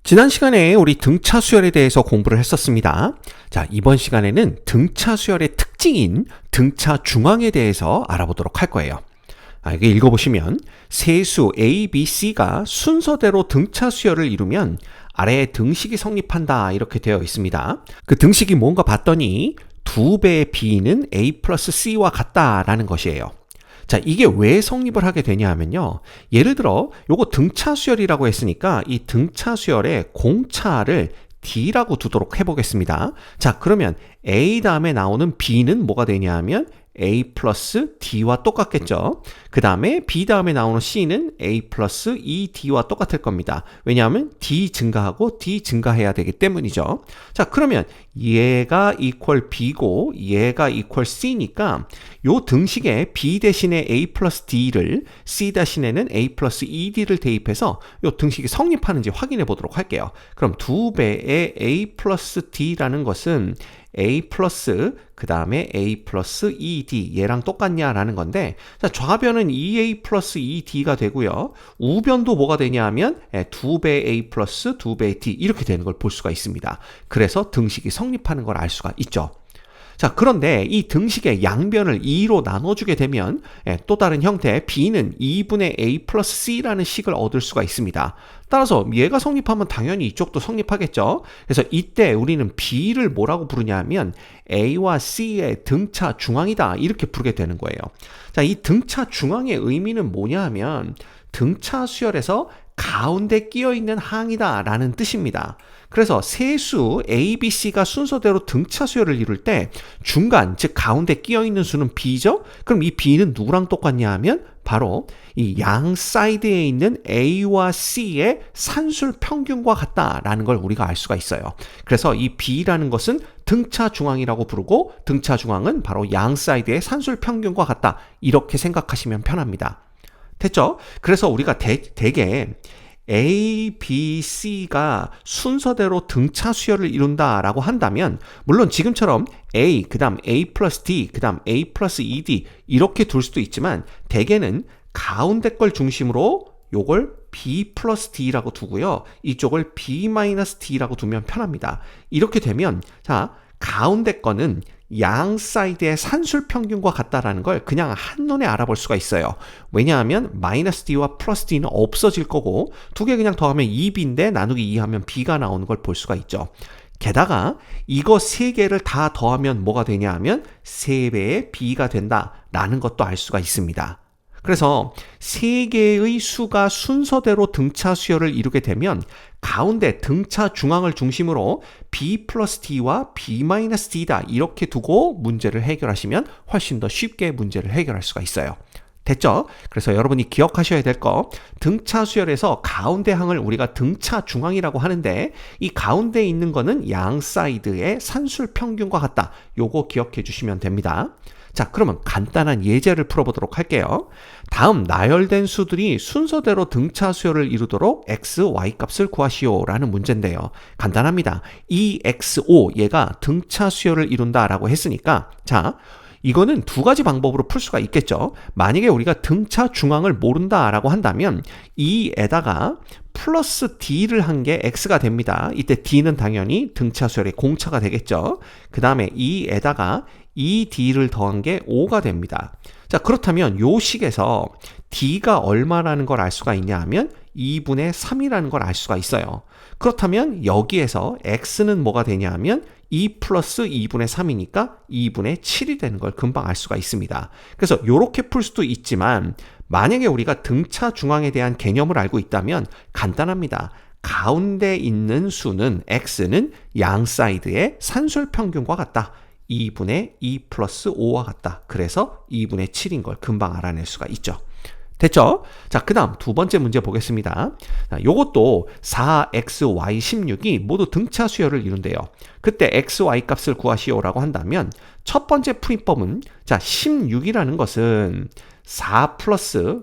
지난 시간에 우리 등차 수열에 대해서 공부를 했었습니다. 자, 이번 시간에는 등차 수열의 특징인 등차 중앙에 대해서 알아보도록 할 거예요. 이게 읽어보시면 세수 A, B, C가 순서대로 등차 수열을 이루면 아래에 등식이 성립한다 이렇게 되어 있습니다. 그 등식이 뭔가 봤더니 2배의 B는 A 플러스 C와 같다라는 것이에요. 자, 이게 왜 성립을 하게 되냐 하면요. 예를 들어 요거 등차 수열이라고 했으니까 이 등차 수열의 공차를 D라고 두도록 해보겠습니다. 자, 그러면 A 다음에 나오는 B는 뭐가 되냐 하면 A 플러스 D와 똑같겠죠. 그 다음에 B 다음에 나오는 C는 A 플러스 2D와 똑같을 겁니다. 왜냐하면 D 증가하고 D 증가해야 되기 때문이죠. 자, 그러면 얘가 이퀄 B고 얘가 이퀄 C니까 요 등식에 B 대신에 A 플러스 D를 C 대신에는 A 플러스 2D를 대입해서 요 등식이 성립하는지 확인해 보도록 할게요. 그럼 2배의 A 플러스 D라는 것은 A 플러스 그 다음에 A 플러스 2D 얘랑 똑같냐라는 건데, 자, 좌변은 2A 플러스 2D가 되고요. 우변도 뭐가 되냐 하면 2배 A 플러스 2배 D 이렇게 되는 걸 볼 수가 있습니다. 그래서 등식이 성립하는 걸 알 수가 있죠. 자, 그런데 이 등식의 양변을 2로 나눠주게 되면 또 다른 형태 B는 2분의 A 플러스 C라는 식을 얻을 수가 있습니다. 따라서 얘가 성립하면 당연히 이쪽도 성립하겠죠. 그래서 이때 우리는 B를 뭐라고 부르냐 하면 A와 C의 등차 중앙이다 이렇게 부르게 되는 거예요. 자, 이 등차 중앙의 의미는 뭐냐 하면 등차 수열에서 가운데 끼어있는 항이다 라는 뜻입니다. 그래서 세수 A, B, C가 순서대로 등차 수열을 이룰 때 중간, 즉 가운데 끼어있는 수는 B죠? 그럼 이 B는 누구랑 똑같냐 하면 바로 이 양 사이드에 있는 A와 C의 산술 평균과 같다라는 걸 우리가 알 수가 있어요. 그래서 이 B라는 것은 등차 중앙이라고 부르고 등차 중앙은 바로 양 사이드의 산술 평균과 같다 이렇게 생각하시면 편합니다. 됐죠? 그래서 우리가 대개 A, B, C가 순서대로 등차 수열을 이룬다라고 한다면 물론 지금처럼 A, 그 다음 A 플러스 D, 그 다음 A 플러스 2D 이렇게 둘 수도 있지만 대개는 가운데 걸 중심으로 요걸 B 플러스 D라고 두고요. 이쪽을 B 마이너스 D라고 두면 편합니다. 이렇게 되면 자, 가운데 거는 양 사이드의 산술 평균과 같다라는 걸 그냥 한눈에 알아볼 수가 있어요. 왜냐하면 마이너스 D와 플러스 D는 없어질 거고 두 개 그냥 더하면 2B인데 나누기 2 하면 B가 나오는 걸 볼 수가 있죠. 게다가 이거 세 개를 다 더하면 뭐가 되냐 하면 3배의 B가 된다라는 것도 알 수가 있습니다. 그래서 세 개의 수가 순서대로 등차 수열을 이루게 되면 가운데 등차 중앙을 중심으로 B 플러스 D와 B 마이너스 D다 이렇게 두고 문제를 해결하시면 훨씬 더 쉽게 문제를 해결할 수가 있어요. 됐죠? 그래서 여러분이 기억하셔야 될 거, 등차 수열에서 가운데 항을 우리가 등차 중앙이라고 하는데 이 가운데 있는 거는 양 사이드의 산술 평균과 같다. 요거 기억해 주시면 됩니다. 자, 그러면 간단한 예제를 풀어보도록 할게요. 다음 나열된 수들이 순서대로 등차 수열을 이루도록 x, y 값을 구하시오 라는 문제인데요. 간단합니다. 이 xo 얘가 등차 수열을 이룬다라고 했으니까 자, 이거는 두 가지 방법으로 풀 수가 있겠죠. 만약에 우리가 등차 중앙을 모른다라고 한다면 이에다가 플러스 D를 한 게 X가 됩니다. 이때 D는 당연히 등차 수열의 공차가 되겠죠. 그 다음에 이에다가 2D를 더한 게 5가 됩니다. 자, 그렇다면 요 식에서 D가 얼마라는 걸 알 수가 있냐 하면 2분의 3이라는 걸 알 수가 있어요. 그렇다면 여기에서 X는 뭐가 되냐 하면 2 플러스 2분의 3이니까 2분의 7이 되는 걸 금방 알 수가 있습니다. 그래서 이렇게 풀 수도 있지만 만약에 우리가 등차 중앙에 대한 개념을 알고 있다면 간단합니다. 가운데 있는 수는 X는 양 사이드의 산술 평균과 같다. 2분의 2 플러스 5와 같다. 그래서 2분의 7인 걸 금방 알아낼 수가 있죠. 됐죠? 자, 그 다음 두 번째 문제 보겠습니다. 자, 요것도 4xy 16이 모두 등차 수열을 이룬대요. 그때 xy 값을 구하시오라고 한다면 첫 번째 풀이법은 자, 16이라는 것은 4 플러스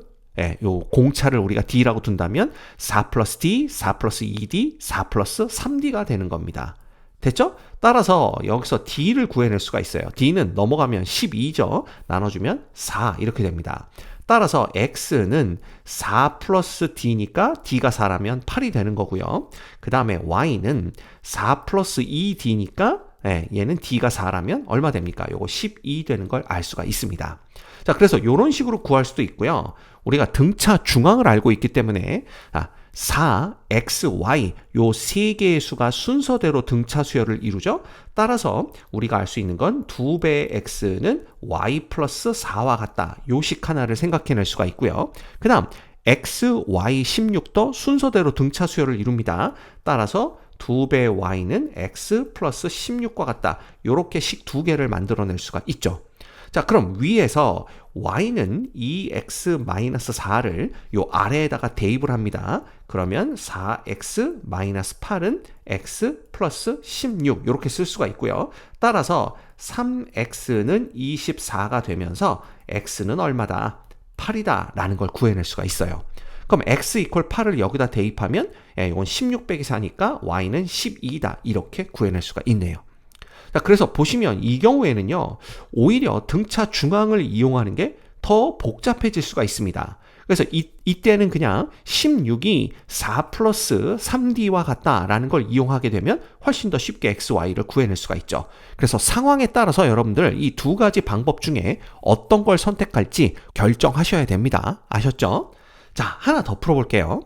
요 공차를 우리가 D라고 둔다면 4 플러스 D, 4 플러스 2D, 4 플러스 3D가 되는 겁니다. 됐죠? 따라서 여기서 D를 구해낼 수가 있어요. D는 넘어가면 12죠. 나눠주면 4 이렇게 됩니다. 따라서 x는 4 플러스 d니까 d가 4라면 8이 되는 거고요. 그 다음에 y는 4 플러스 2d니까 얘는 d가 4라면 얼마 됩니까? 요거 12 되는 걸 알 수가 있습니다. 자, 그래서 이런 식으로 구할 수도 있고요. 우리가 등차 중앙을 알고 있기 때문에 4, x, y 요 세 개의 수가 순서대로 등차 수열을 이루죠. 따라서 우리가 알 수 있는 건 2배의 x는 y 플러스 4와 같다. 요 식 하나를 생각해낼 수가 있고요. 그 다음 x, y, 16도 순서대로 등차 수열을 이룹니다. 따라서 2배의 y는 x 플러스 16과 같다. 요렇게 식 두 개를 만들어낼 수가 있죠. 자, 그럼 위에서 y는 2x-4를 요 아래에다가 대입을 합니다. 그러면 4x-8은 x 플러스 16 이렇게 쓸 수가 있고요. 따라서 3x는 24가 되면서 x는 얼마다? 8이다 라는 걸 구해낼 수가 있어요. 그럼 x 이퀄 8을 여기다 대입하면 이건 16 빼기 4니까 y는 12다 이렇게 구해낼 수가 있네요. 자, 그래서 보시면 이 경우에는요, 오히려 등차 중앙을 이용하는 게 더 복잡해질 수가 있습니다. 그래서 이때는 그냥 16이 4 플러스 3d와 같다라는 걸 이용하게 되면 훨씬 더 쉽게 x, y를 구해낼 수가 있죠. 그래서 상황에 따라서 여러분들 이 두 가지 방법 중에 어떤 걸 선택할지 결정하셔야 됩니다. 아셨죠? 자, 하나 더 풀어볼게요.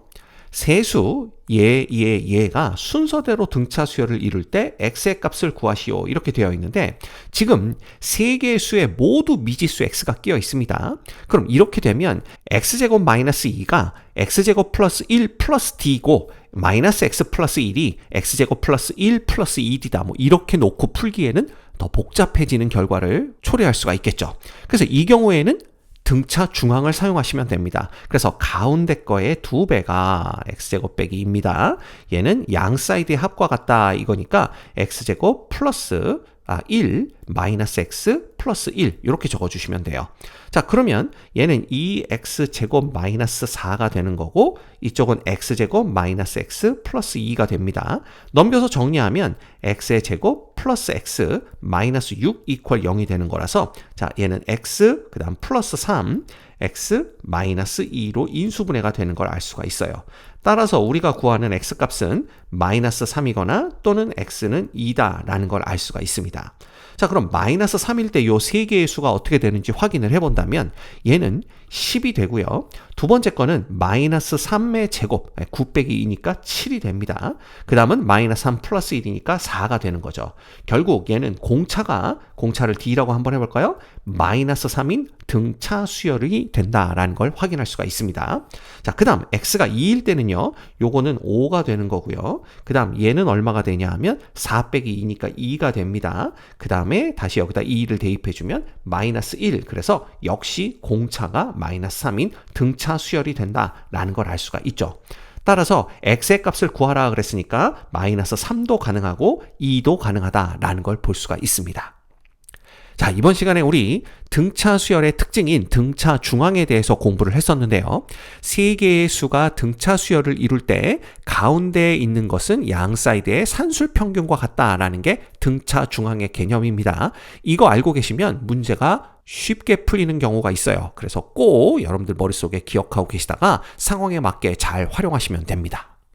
세수 얘가 순서대로 등차 수열을 이룰 때 x의 값을 구하시오 이렇게 되어 있는데 지금 세 개의 수에 모두 미지수 x가 끼어 있습니다. 그럼 이렇게 되면 x제곱 마이너스 2가 x제곱 플러스 1 플러스 d고 마이너스 x 플러스 1이 x제곱 플러스 1 플러스 2d다 뭐 이렇게 놓고 풀기에는 더 복잡해지는 결과를 초래할 수가 있겠죠. 그래서 이 경우에는 등차 중앙을 사용하시면 됩니다. 그래서 가운데 거의 2배가 x제곱 빼기 2입니다. 얘는 양 사이드의 합과 같다 이거니까 x제곱 플러스 1 마이너스 x 플러스 1 이렇게 적어주시면 돼요. 자, 그러면 얘는 2x제곱 마이너스 4가 되는 거고 이쪽은 x제곱 마이너스 x 플러스 2가 됩니다. 넘겨서 정리하면 x의 제곱 플러스 x 마이너스 6 이퀄 0이 되는 거라서 자, 얘는 x 그 다음 플러스 3 x 마이너스 2로 인수분해가 되는 걸 알 수가 있어요. 따라서 우리가 구하는 x값은 마이너스 3이거나 또는 x는 2다 라는 걸 알 수가 있습니다. 자, 그럼 마이너스 3일 때 요 세 개의 수가 어떻게 되는지 확인을 해본다면 얘는 10이 되고요. 두 번째 거는 마이너스 3의 제곱 9 빼기 2니까 7이 됩니다. 그 다음은 마이너스 3 플러스 1이니까 4가 되는 거죠. 결국 얘는 공차를 d라고 한번 해볼까요? 마이너스 3인 등차 수열이 된다라는 걸 확인할 수가 있습니다. 자, 그 다음 x가 2일 때는요. 요거는 5가 되는 거고요. 그 다음 얘는 얼마가 되냐 하면 4 빼기 2니까 2가 됩니다. 그 다음에 다시 여기다 2를 대입해주면 마이너스 1. 그래서 역시 공차가 마이너스 3인 등차 수열이 된다라는 걸 알 수가 있죠. 따라서 x의 값을 구하라 그랬으니까 마이너스 3도 가능하고 2도 가능하다라는 걸 볼 수가 있습니다. 자, 이번 시간에 우리 등차 수열의 특징인 등차 중앙에 대해서 공부를 했었는데요. 세 개의 수가 등차 수열을 이룰 때 가운데에 있는 것은 양 사이드의 산술 평균과 같다라는 게 등차 중앙의 개념입니다. 이거 알고 계시면 문제가 쉽게 풀리는 경우가 있어요. 그래서 꼭 여러분들 머릿속에 기억하고 계시다가 상황에 맞게 잘 활용하시면 됩니다.